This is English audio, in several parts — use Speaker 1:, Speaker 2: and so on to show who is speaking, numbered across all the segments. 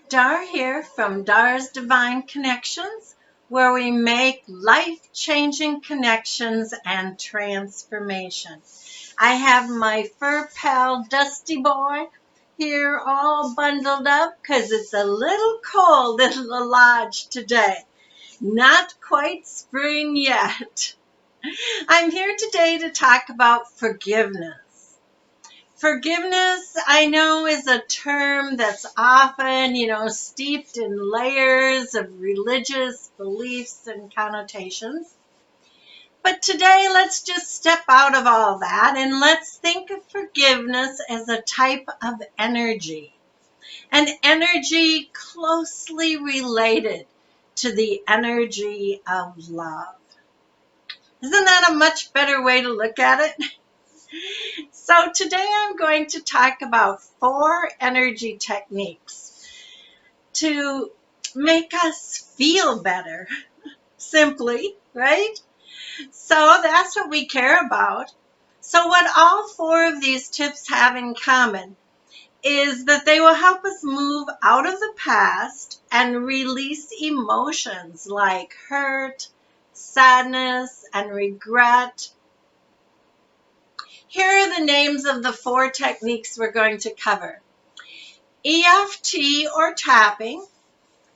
Speaker 1: Dar here from Dar's Divine Connections, where we make life-changing connections and transformation. I have my fur pal Dusty Boy here all bundled up because it's a little cold in the lodge today. Not quite spring yet. I'm here today to talk about forgiveness. Forgiveness, I know, is a term that's often, steeped in layers of religious beliefs and connotations. But today, let's just step out of all that and let's think of forgiveness as a type of energy, an energy closely related to the energy of love. Isn't that a much better way to look at it? So today I'm going to talk about 4 energy techniques to make us feel better, simply, right? So that's what we care about. So what all 4 of these tips have in common is that they will help us move out of the past and release emotions like hurt, sadness, and regret. Here are the names of the 4 techniques we're going to cover. EFT or tapping.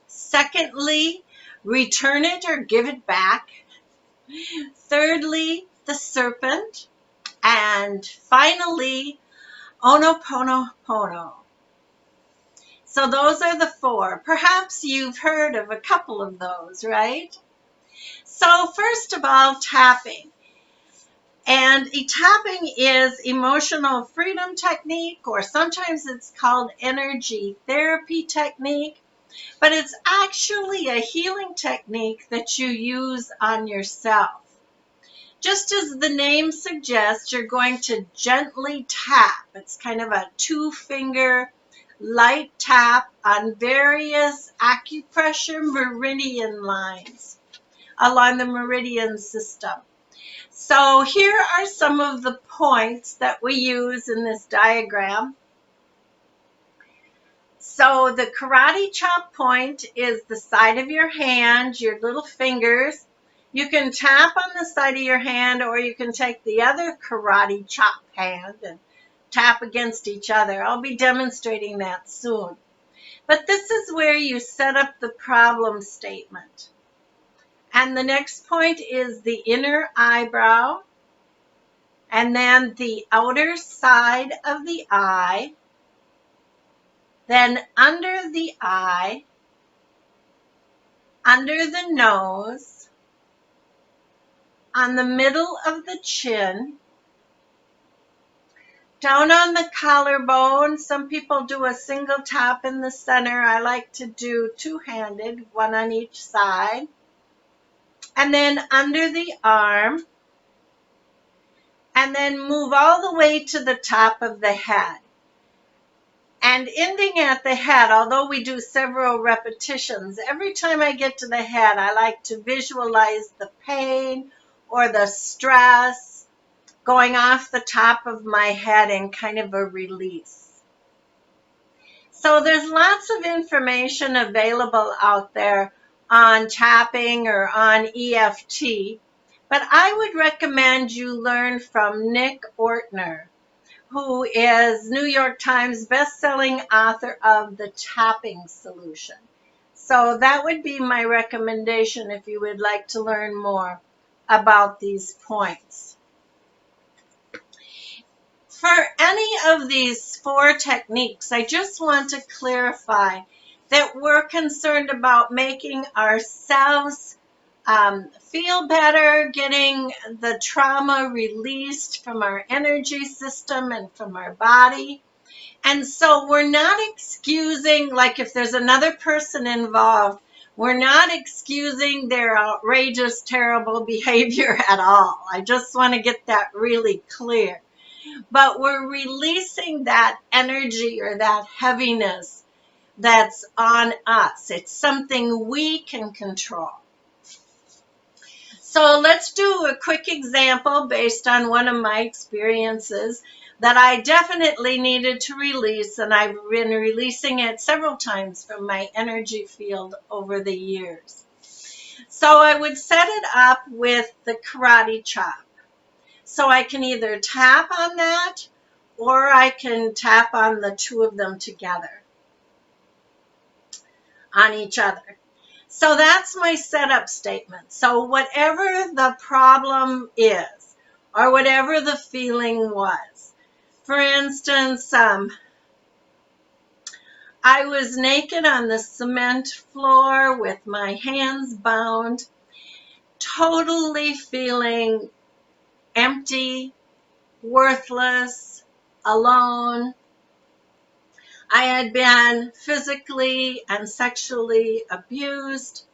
Speaker 1: Secondly, return it or give it back. Thirdly, the serpent. And finally, Ho'oponopono. So those are the 4. Perhaps you've heard of a couple of those, right? So first of all, tapping. And tapping is emotional freedom technique, or sometimes it's called energy therapy technique, but it's actually a healing technique that you use on yourself. Just as the name suggests, you're going to gently tap. It's kind of a 2-finger light tap on various acupressure meridian lines along the meridian system. So here are some of the points that we use in this diagram. So the karate chop point is the side of your hand, your little fingers. You can tap on the side of your hand, or you can take the other karate chop hand and tap against each other. I'll be demonstrating that soon. But this is where you set up the problem statement. And the next point is the inner eyebrow, and then the outer side of the eye, then under the eye, under the nose, on the middle of the chin, down on the collarbone. Some people do a single tap in the center. I like to do 2-handed, 1 on each side. And then under the arm, and then move all the way to the top of the head. And ending at the head, although we do several repetitions, every time I get to the head, I like to visualize the pain or the stress going off the top of my head in kind of a release. So there's lots of information available out there on tapping or on EFT, but I would recommend you learn from Nick Ortner, who is New York Times bestselling author of The Tapping Solution. So that would be my recommendation if you would like to learn more about these points. For any of these 4 techniques, I just want to clarify that we're concerned about making ourselves feel better, getting the trauma released from our energy system and from our body. And so we're not excusing, like if there's another person involved, we're not excusing their outrageous, terrible behavior at all. I just want to get that really clear. But we're releasing that energy or that heaviness that's on us. It's something we can control. So let's do a quick example based on one of my experiences that I definitely needed to release, and I've been releasing it several times from my energy field over the years. So I would set it up with the karate chop. So I can either tap on that or I can tap on the two of them together on each other. So that's my setup statement. So whatever the problem is, or whatever the feeling was, for instance, I was naked on the cement floor with my hands bound, totally feeling empty, worthless, alone. I had been physically and sexually abused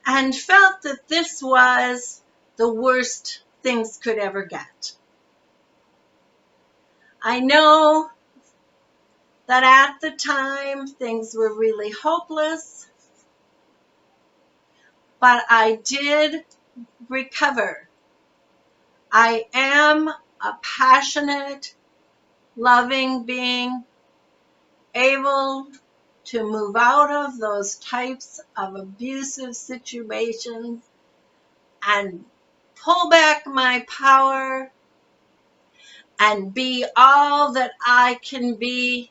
Speaker 1: and felt that this was the worst things could ever get. I know that at the time things were really hopeless, but I did recover. I am a passionate, loving being, able to move out of those types of abusive situations and pull back my power and be all that I can be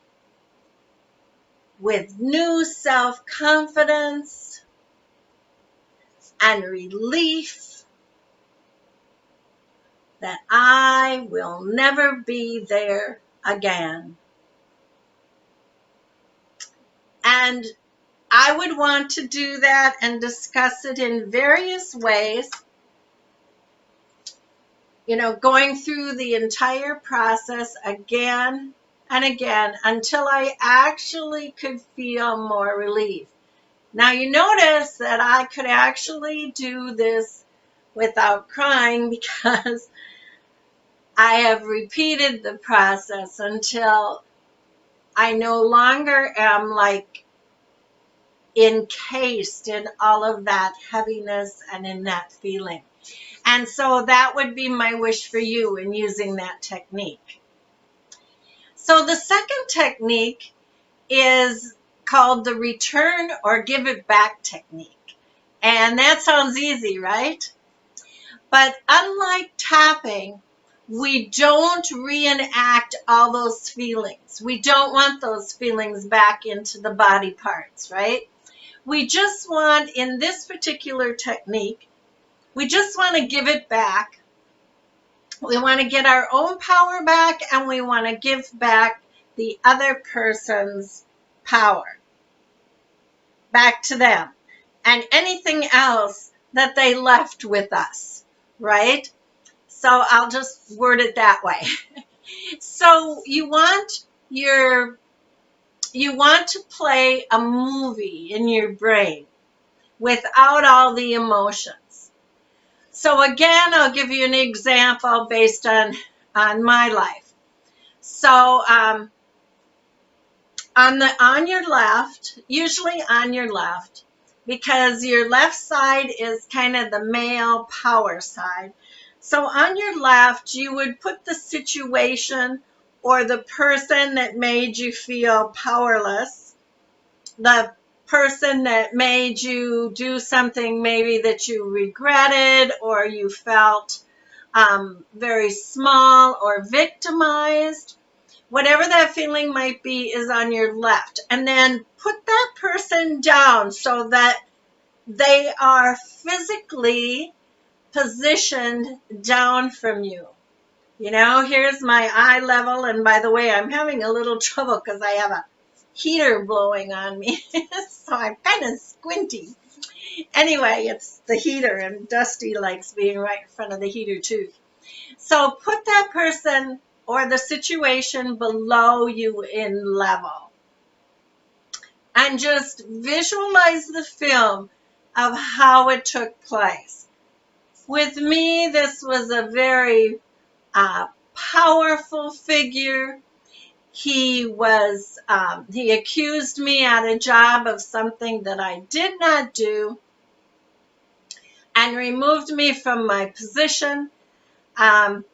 Speaker 1: with new self-confidence and relief that I will never be there again. And I would want to do that and discuss it in various ways, going through the entire process again and again until I actually could feel more relief. Now, you notice that I could actually do this without crying because I have repeated the process until I no longer am like encased in all of that heaviness and in that feeling. And so that would be my wish for you in using that technique. So the second technique is called the return or give it back technique. And that sounds easy, right? But unlike tapping, we don't reenact all those feelings. We don't want those feelings back into the body parts, right? We just want, in this particular technique, we just want to give it back. We want to get our own power back, and we want to give back the other person's power back to them and anything else that they left with us, right? So I'll just word it that way. So you want to play a movie in your brain without all the emotions. So again, I'll give you an example based on my life. So on your left, usually on your left, because your left side is kind of the male power side. So on your left, you would put the situation or the person that made you feel powerless, the person that made you do something maybe that you regretted or you felt very small or victimized. Whatever that feeling might be is on your left. And then put that person down so that they are physically positioned down from you. Here's my eye level. And by the way, I'm having a little trouble because I have a heater blowing on me. So I'm kind of squinty. Anyway, it's the heater, and Dusty likes being right in front of the heater too. So put that person or the situation below you in level. And just visualize the film of how it took place. With me, this was a very powerful figure. He accused me at a job of something that I did not do. and removed me from my position. Um,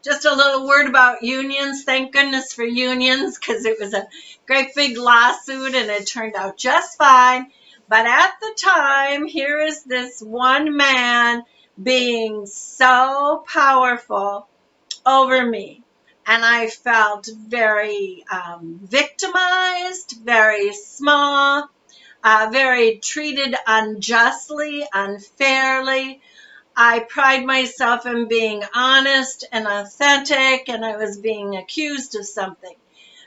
Speaker 1: just a little word about unions. Thank goodness for unions, because it was a great big lawsuit and it turned out just fine. But at the time, here is this one man being so powerful over me. And I felt very victimized, very small, very treated unjustly, unfairly. I pride myself in being honest and authentic, and I was being accused of something.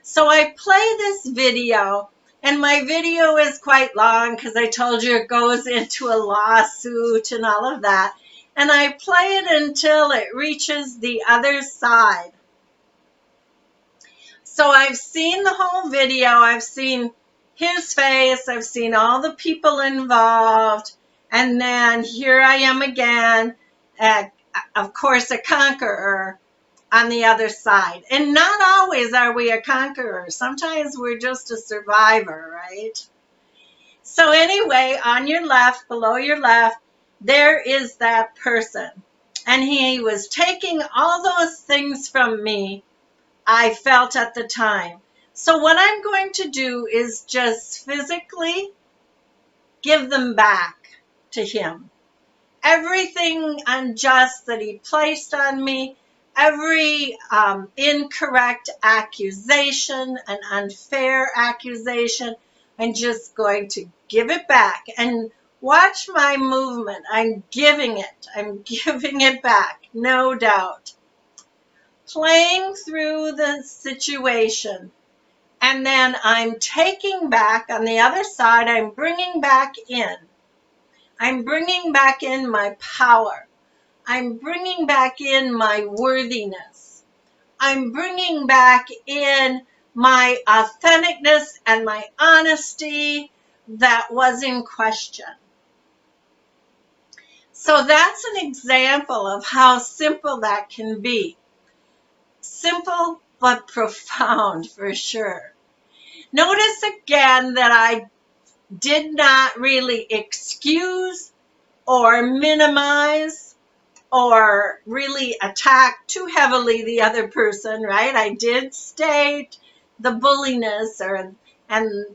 Speaker 1: So I play this video, and my video is quite long because I told you it goes into a lawsuit and all of that. And I play it until it reaches the other side. So I've seen the whole video. I've seen his face. I've seen all the people involved. And then here I am again, of course, a conqueror on the other side. And not always are we a conqueror. Sometimes we're just a survivor, right? So anyway, on your left, below your left, there is that person. And he was taking all those things from me I felt at the time. So what I'm going to do is just physically give them back to him. Everything unjust that he placed on me, every incorrect accusation, an unfair accusation, I'm just going to give it back. And watch my movement. I'm giving it. I'm giving it back, no doubt. Playing through the situation. And then I'm taking back on the other side, I'm bringing back in. I'm bringing back in my power. I'm bringing back in my worthiness. I'm bringing back in my authenticness and my honesty that was in question. So that's an example of how simple that can be. Simple but profound for sure. Notice again that I did not really excuse or minimize or really attack too heavily the other person, right? I did state the bulliness and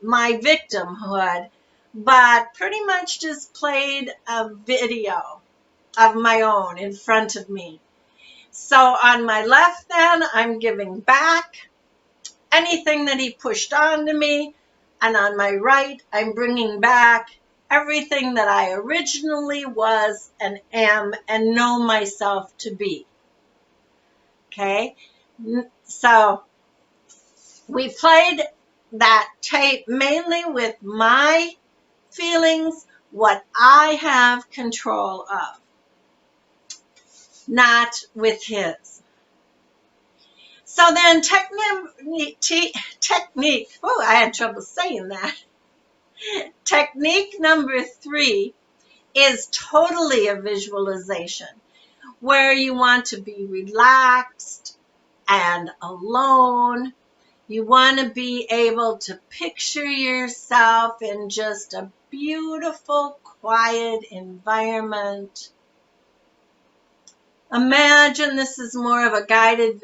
Speaker 1: my victimhood, but pretty much just played a video of my own in front of me. So on my left then, I'm giving back anything that he pushed onto me. And on my right, I'm bringing back everything that I originally was and am and know myself to be. Okay? So we played that tape mainly with my feelings, what I have control of, not with his. So then technique, oh, I had trouble saying that. Technique number 3 is totally a visualization where you want to be relaxed and alone. You want to be able to picture yourself in just a beautiful, quiet environment. Imagine this is more of a guided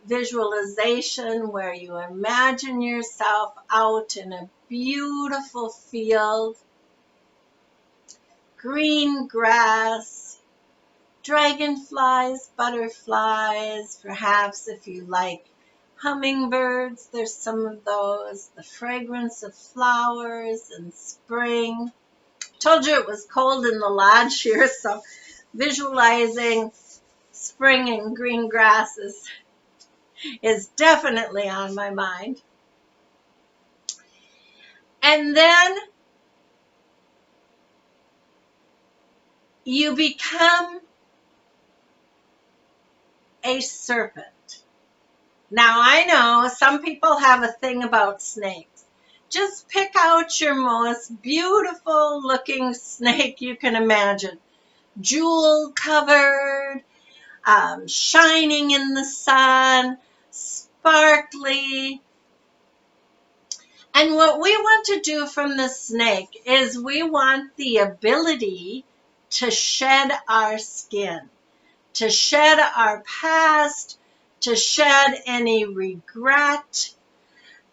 Speaker 1: visualization where you imagine yourself out in a beautiful field, green grass, dragonflies, butterflies, perhaps if you like hummingbirds, there's some of those, the fragrance of flowers and spring. Told you it was cold in the lodge here, so visualizing spring and green grasses is definitely on my mind. And then you become a serpent. Now I know some people have a thing about snakes. Just pick out your most beautiful looking snake you can imagine. Jewel covered, shining in the sun, sparkly. And what we want to do from the snake is we want the ability to shed our skin, to shed our past, to shed any regret,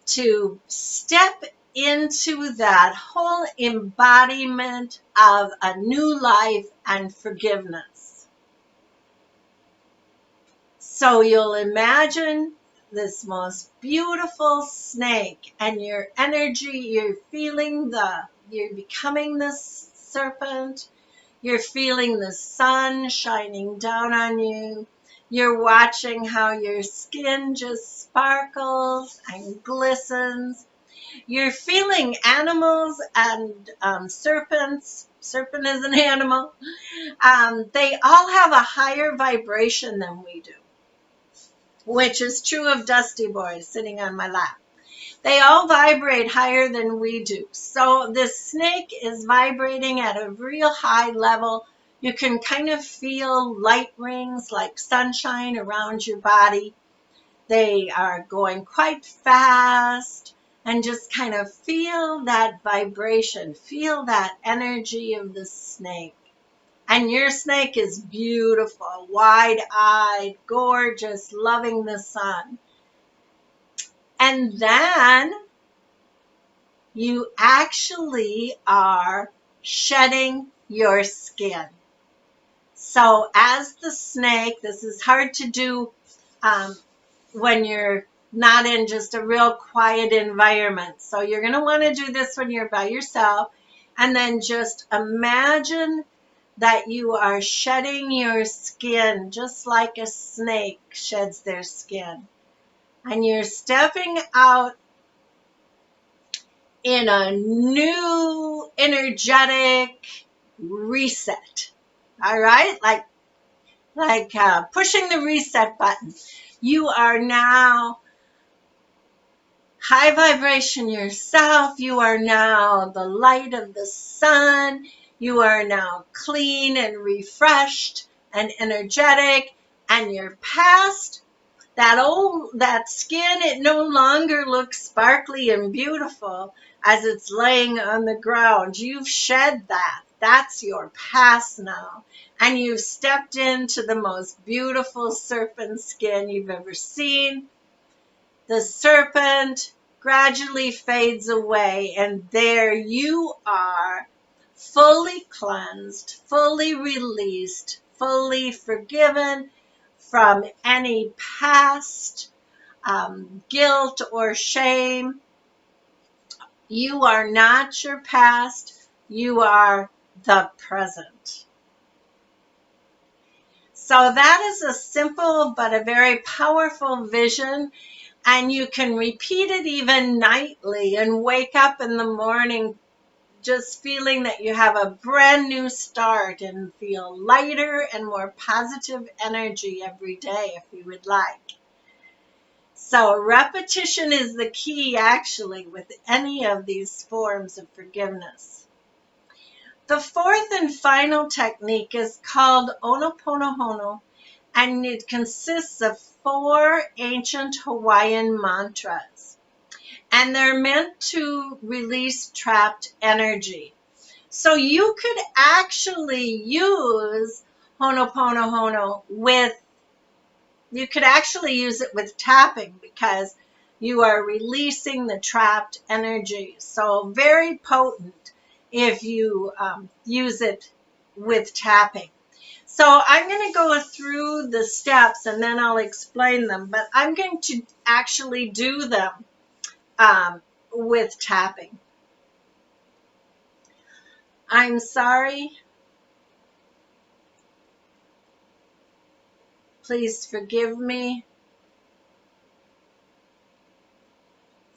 Speaker 1: to step into that whole embodiment of a new life and forgiveness. So you'll imagine this most beautiful snake and your energy, you're becoming this serpent. You're feeling the sun shining down on you. You're watching how your skin just sparkles and glistens. You're feeling animals and serpents. Serpent is an animal. They all have a higher vibration than we do, which is true of Dusty Boy sitting on my lap. They all vibrate higher than we do. So this snake is vibrating at a real high level. You can kind of feel light rings like sunshine around your body. They are going quite fast, and just kind of feel that vibration, feel that energy of the snake. And your snake is beautiful, wide-eyed, gorgeous, loving the sun. And then you actually are shedding your skin. So as the snake, this is hard to do when you're not in just a real quiet environment. So you're going to want to do this when you're by yourself. And then just imagine that you are shedding your skin just like a snake sheds their skin. And you're stepping out in a new energetic reset. All right? Like pushing the reset button. You are now high vibration yourself. You are now the light of the sun. You are now clean and refreshed and energetic. And your past, that skin, it no longer looks sparkly and beautiful as it's laying on the ground. You've shed that. That's your past now. And you've stepped into the most beautiful serpent skin you've ever seen. The serpent gradually fades away, and there you are, fully cleansed, fully released, fully forgiven from any past guilt or shame. You are not your past. You are the present. So that is a simple but a very powerful vision. And you can repeat it even nightly and wake up in the morning just feeling that you have a brand new start and feel lighter and more positive energy every day if you would like. So repetition is the key actually with any of these forms of forgiveness. The fourth and final technique is called Ho'oponopono, and it consists of 4 ancient Hawaiian mantras. And they're meant to release trapped energy. So you could actually use Ho'oponopono you could actually use it with tapping because you are releasing the trapped energy. So very potent if you use it with tapping. So I'm going to go through the steps and then I'll explain them, but I'm going to actually do them with tapping. I'm sorry. Please forgive me.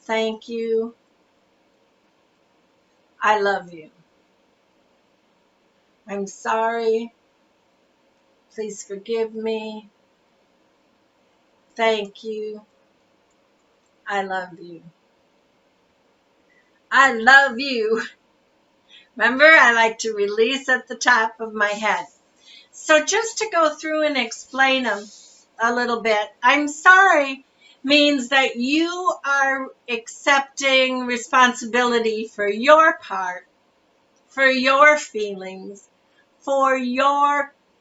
Speaker 1: Thank you. I love you. I'm sorry. Please forgive me. Thank you. I love you. I love you. Remember, I like to release at the top of my head. So just to go through and explain them a little bit, I'm sorry means that you are accepting responsibility for your part, for your feelings, for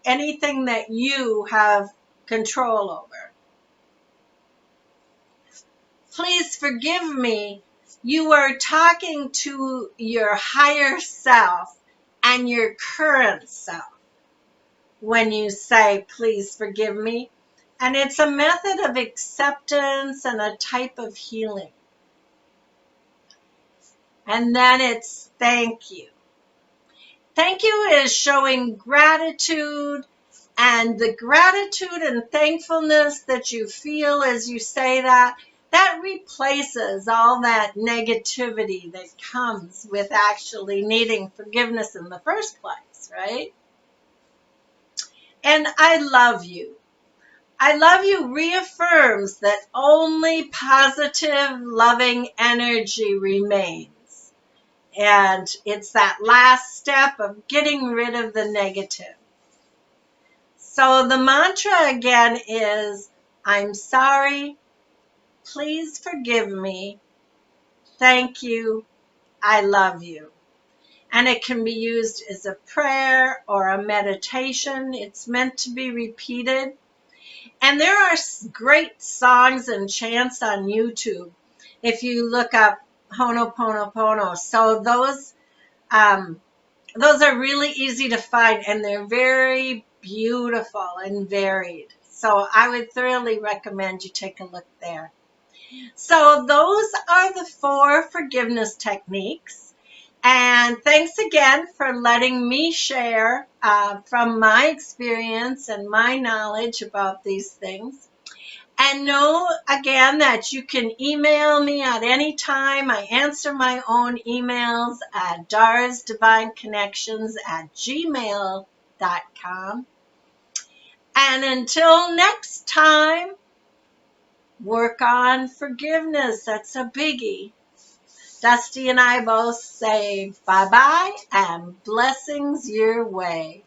Speaker 1: anything that you have control over. Please forgive me. You are talking to your higher self and your current self when you say, please forgive me. And it's a method of acceptance and a type of healing. And then it's thank you. Thank you is showing gratitude, and the gratitude and thankfulness that you feel as you say that, that replaces all that negativity that comes with actually needing forgiveness in the first place, right? And I love you. I love you reaffirms that only positive, loving energy remains. And it's that last step of getting rid of the negative. So the mantra again is, I'm sorry, please forgive me, thank you, I love you. And it can be used as a prayer or a meditation. It's meant to be repeated. And there are great songs and chants on YouTube if you look up Ho'oponopono. So those are really easy to find, and they're very beautiful and varied. So I would thoroughly recommend you take a look there. So those are the 4 forgiveness techniques. And thanks again for letting me share from my experience and my knowledge about these things. And know, again, that you can email me at any time. I answer my own emails at darsdivineconnections@gmail.com. And until next time, work on forgiveness. That's a biggie. Dusty and I both say bye-bye and blessings your way.